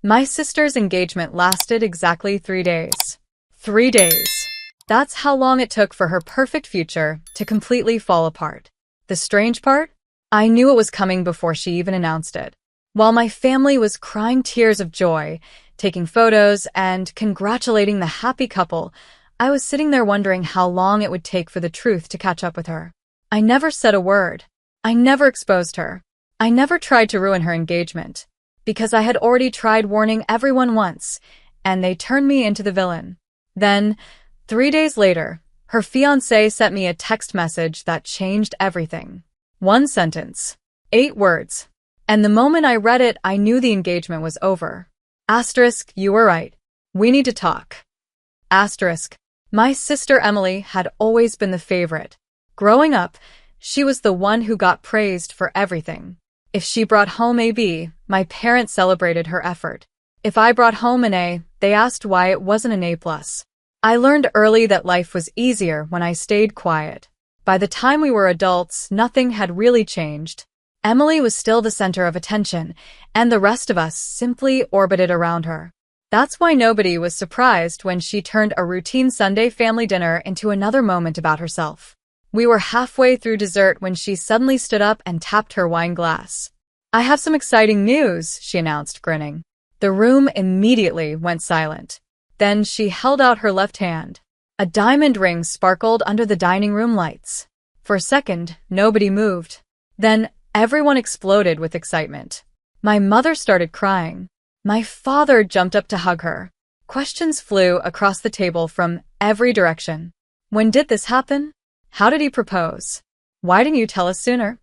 My sister's engagement lasted exactly 3 days. 3 days. That's how long it took for her perfect future to completely fall apart. The strange part? I knew it was coming before she even announced it. While my family was crying tears of joy, taking photos, and congratulating the happy couple, I was sitting there wondering how long it would take for the truth to catch up with her. I never said a word. I never exposed her. I never tried to ruin her engagement, because I had already tried warning everyone once, and they turned me into the villain. Then, 3 days later, her fiancé sent me a text message that changed everything. 1 sentence. 8 words. And the moment I read it, I knew the engagement was over. Asterisk, you were right. We need to talk. Asterisk. My sister Emily had always been the favorite. Growing up, she was the one who got praised for everything. If she brought home a B, my parents celebrated her effort. If I brought home an A, they asked why it wasn't an A+. I learned early that life was easier when I stayed quiet. By the time we were adults, nothing had really changed. Emily was still the center of attention, and the rest of us simply orbited around her. That's why nobody was surprised when she turned a routine Sunday family dinner into another moment about herself. We were halfway through dessert when she suddenly stood up and tapped her wine glass. "I have some exciting news," she announced, grinning. The room immediately went silent. Then she held out her left hand. A diamond ring sparkled under the dining room lights. For a second, nobody moved. Then everyone exploded with excitement. My mother started crying. My father jumped up to hug her. Questions flew across the table from every direction. When did this happen? How did he propose? Why didn't you tell us sooner?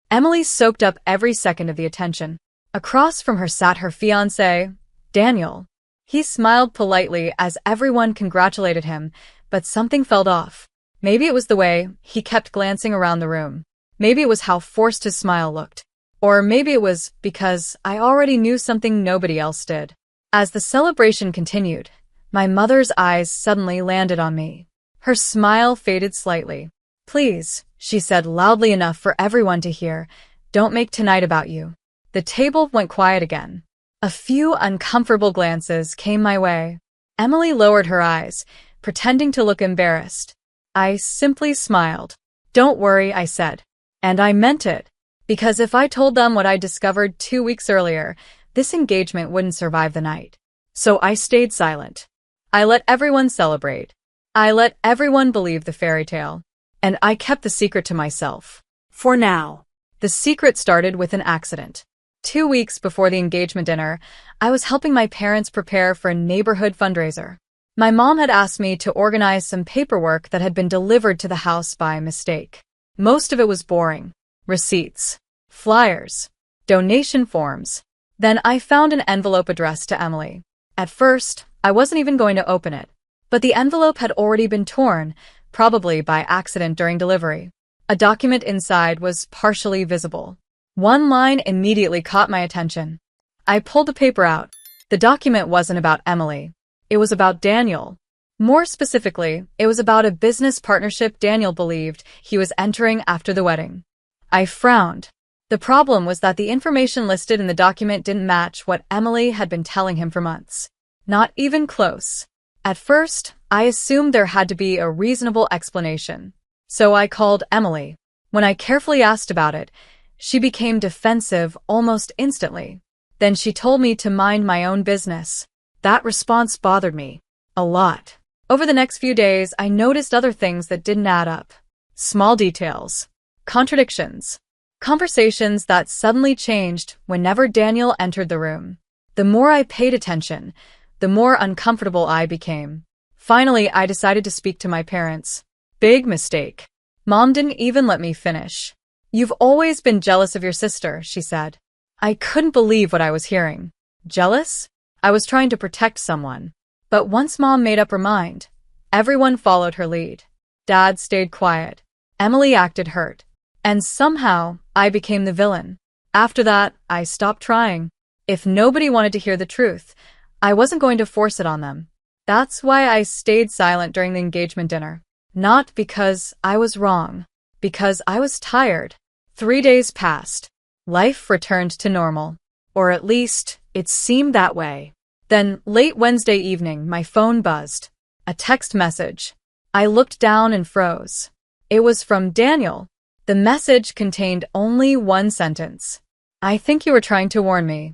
Emily soaked up every second of the attention. Across from her sat her fiancé, Daniel. He smiled politely as everyone congratulated him, but something felt off. Maybe it was the way he kept glancing around the room. Maybe it was how forced his smile looked. Or maybe it was because I already knew something nobody else did. As the celebration continued, my mother's eyes suddenly landed on me. Her smile faded slightly. "Please," she said loudly enough for everyone to hear, "don't make tonight about you." The table went quiet again. A few uncomfortable glances came my way. Emily lowered her eyes, pretending to look embarrassed. I simply smiled. "Don't worry," I said. And I meant it. Because if I told them what I discovered 2 weeks earlier, this engagement wouldn't survive the night. So I stayed silent. I let everyone celebrate. I let everyone believe the fairy tale. And I kept the secret to myself. For now. The secret started with an accident. 2 weeks before the engagement dinner, I was helping my parents prepare for a neighborhood fundraiser. My mom had asked me to organize some paperwork that had been delivered to the house by mistake. Most of it was boring. Receipts, flyers, donation forms. Then I found an envelope addressed to Emily. At first, I wasn't even going to open it. But the envelope had already been torn, probably by accident during delivery. A document inside was partially visible. One line immediately caught my attention. I pulled the paper out. The document wasn't about Emily. It was about Daniel. More specifically, it was about a business partnership Daniel believed he was entering after the wedding. I frowned. The problem was that the information listed in the document didn't match what Emily had been telling him for months. Not even close. At first, I assumed there had to be a reasonable explanation. So I called Emily. When I carefully asked about it, she became defensive almost instantly. Then she told me to mind my own business. That response bothered me. A lot. Over the next few days, I noticed other things that didn't add up. Small details. Contradictions. Conversations that suddenly changed whenever Daniel entered the room. The more I paid attention, the more uncomfortable I became. Finally, I decided to speak to my parents. Big mistake. Mom didn't even let me finish. "You've always been jealous of your sister," she said. I couldn't believe what I was hearing. Jealous? I was trying to protect someone. But once Mom made up her mind, everyone followed her lead. Dad stayed quiet. Emily acted hurt. And somehow, I became the villain. After that, I stopped trying. If nobody wanted to hear the truth, I wasn't going to force it on them. That's why I stayed silent during the engagement dinner. Not because I was wrong. Because I was tired. 3 days passed. Life returned to normal. Or at least, It seemed that way. Then, late Wednesday evening, my phone buzzed. A text message. I looked down and froze. It was from Daniel. The message contained only one sentence. "I think you were trying to warn me."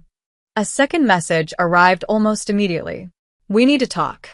A second message arrived almost immediately. "We need to talk."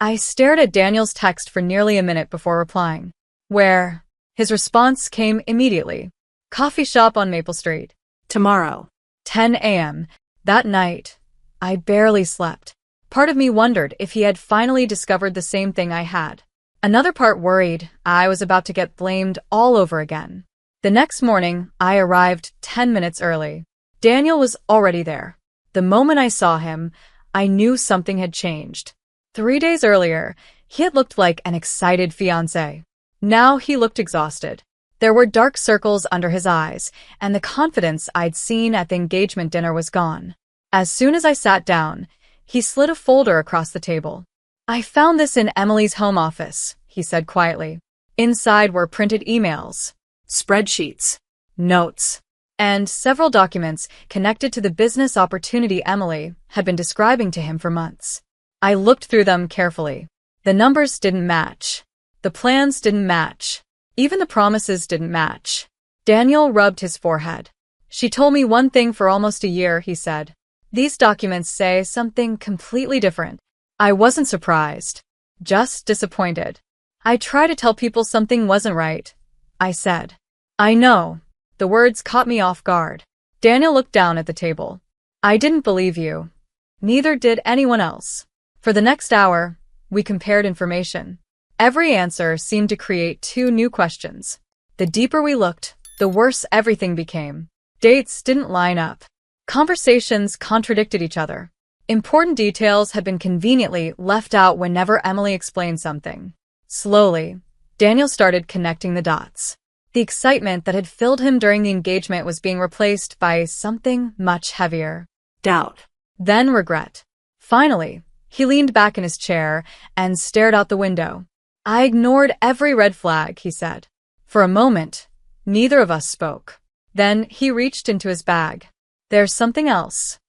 I stared at Daniel's text for nearly a minute before replying. "Where?" His response came immediately. "Coffee shop on Maple Street. Tomorrow. 10 a.m. That night, I barely slept. Part of me wondered if he had finally discovered the same thing I had. Another part worried I was about to get blamed all over again. The next morning, I arrived 10 minutes early. Daniel was already there. The moment I saw him, I knew something had changed. 3 days earlier, he had looked like an excited fiancé. Now he looked exhausted. There were dark circles under his eyes, and the confidence I'd seen at the engagement dinner was gone. As soon as I sat down, he slid a folder across the table. "I found this in Emily's home office," he said quietly. Inside were printed emails, spreadsheets, notes, and several documents connected to the business opportunity Emily had been describing to him for months. I looked through them carefully. The numbers didn't match. The plans didn't match. Even the promises didn't match. Daniel rubbed his forehead. "She told me one thing for almost a year," he said. "These documents say something completely different." I wasn't surprised, just disappointed. "I try to tell people something wasn't right," I said. "I know." The words caught me off guard. Daniel looked down at the table. "I didn't believe you. Neither did anyone else." For the next hour, we compared information. Every answer seemed to create two new questions. The deeper we looked, the worse everything became. Dates didn't line up. Conversations contradicted each other. Important details had been conveniently left out whenever Emily explained something. Slowly, Daniel started connecting the dots. The excitement that had filled him during the engagement was being replaced by something much heavier. Doubt. Then regret. Finally, he leaned back in his chair and stared out the window. "I ignored every red flag," he said. For a moment, neither of us spoke. Then he reached into his bag. "There's something else."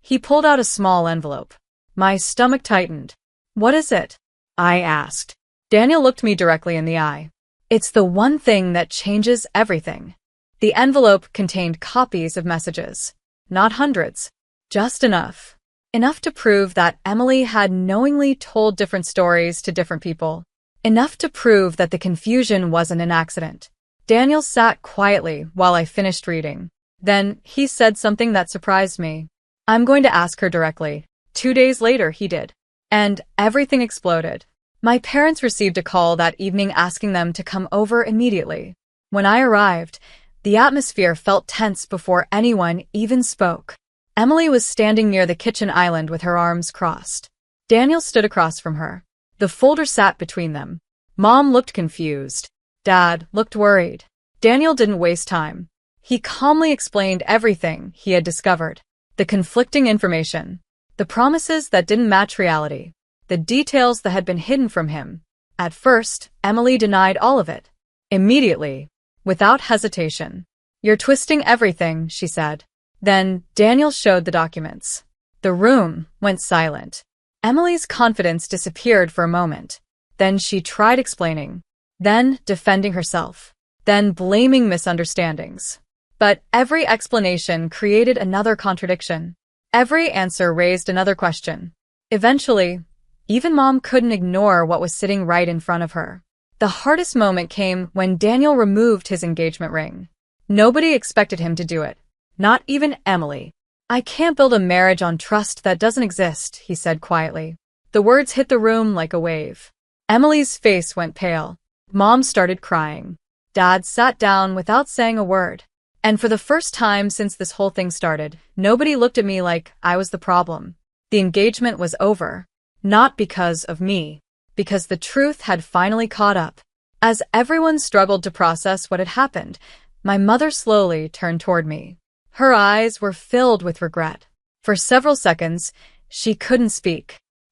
He pulled out a small envelope. My stomach tightened. "What is it?" I asked. Daniel looked me directly in the eye. "It's the one thing that changes everything." The envelope contained copies of messages. Not hundreds. Just enough. Enough to prove that Emily had knowingly told different stories to different people. Enough to prove that the confusion wasn't an accident. Daniel sat quietly while I finished reading. Then he said something that surprised me. "I'm going to ask her directly." 2 days later, he did. And everything exploded. My parents received a call that evening asking them to come over immediately. When I arrived, the atmosphere felt tense before anyone even spoke. Emily was standing near the kitchen island with her arms crossed. Daniel stood across from her. The folder sat between them. Mom looked confused. Dad looked worried. Daniel didn't waste time. He calmly explained everything he had discovered. The conflicting information. The promises that didn't match reality. The details that had been hidden from him. At first, Emily denied all of it. Immediately, without hesitation. "You're twisting everything," she said. Then Daniel showed the documents. The room went silent. Emily's confidence disappeared for a moment. Then she tried explaining. Then defending herself. Then blaming misunderstandings. But every explanation created another contradiction. Every answer raised another question. Eventually, even Mom couldn't ignore what was sitting right in front of her. The hardest moment came when Daniel removed his engagement ring. Nobody expected him to do it. Not even Emily. "I can't build a marriage on trust that doesn't exist," he said quietly. The words hit the room like a wave. Emily's face went pale. Mom started crying. Dad sat down without saying a word. And for the first time since this whole thing started, nobody looked at me like I was the problem. The engagement was over. Not because of me. Because the truth had finally caught up. As everyone struggled to process what had happened, my mother slowly turned toward me. Her eyes were filled with regret. For several seconds, she couldn't speak.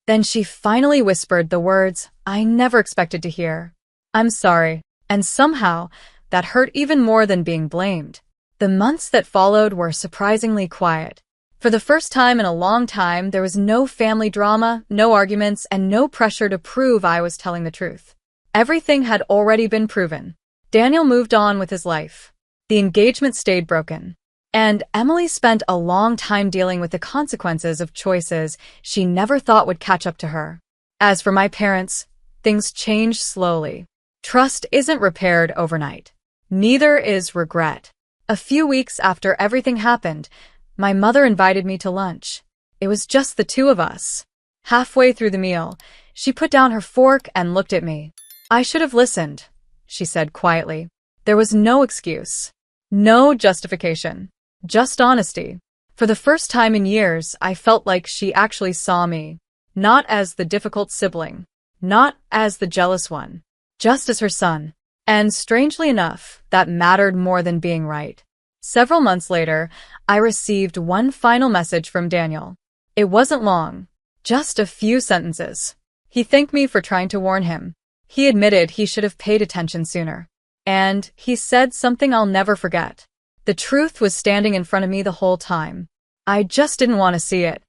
Then she finally whispered the words I never expected to hear. "I'm sorry." And somehow, that hurt even more than being blamed. The months that followed were surprisingly quiet. For the first time in a long time, there was no family drama, no arguments, and no pressure to prove I was telling the truth. Everything had already been proven. Daniel moved on with his life. The engagement stayed broken. And Emily spent a long time dealing with the consequences of choices she never thought would catch up to her. As for my parents, things changed slowly. Trust isn't repaired overnight. Neither is regret. A few weeks after everything happened, my mother invited me to lunch. It was just the two of us. Halfway through the meal, she put down her fork and looked at me. "I should have listened," she said quietly. There was no excuse. No justification. Just honesty. For the first time in years, I felt like she actually saw me. Not as the difficult sibling. Not as the jealous one. Just as her son. And strangely enough, that mattered more than being right. Several months later, I received one final message from Daniel. It wasn't long. Just a few sentences. He thanked me for trying to warn him. He admitted he should have paid attention sooner. And he said something I'll never forget. The truth was standing in front of me the whole time. I just didn't want to see it.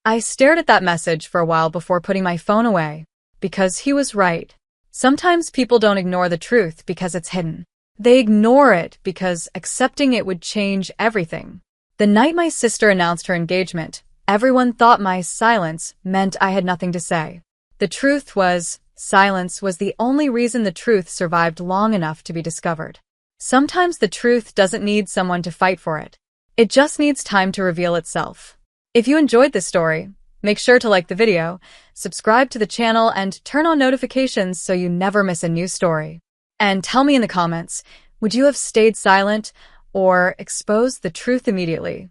I stared at that message for a while before putting my phone away. Because he was right. Sometimes people don't ignore the truth because it's hidden. They ignore it because accepting it would change everything. The night my sister announced her engagement, everyone thought my silence meant I had nothing to say. The truth was, silence was the only reason the truth survived long enough to be discovered. Sometimes the truth doesn't need someone to fight for it. It just needs time to reveal itself. If you enjoyed this story, make sure to like the video, subscribe to the channel, and turn on notifications so you never miss a new story. And tell me in the comments, would you have stayed silent or exposed the truth immediately?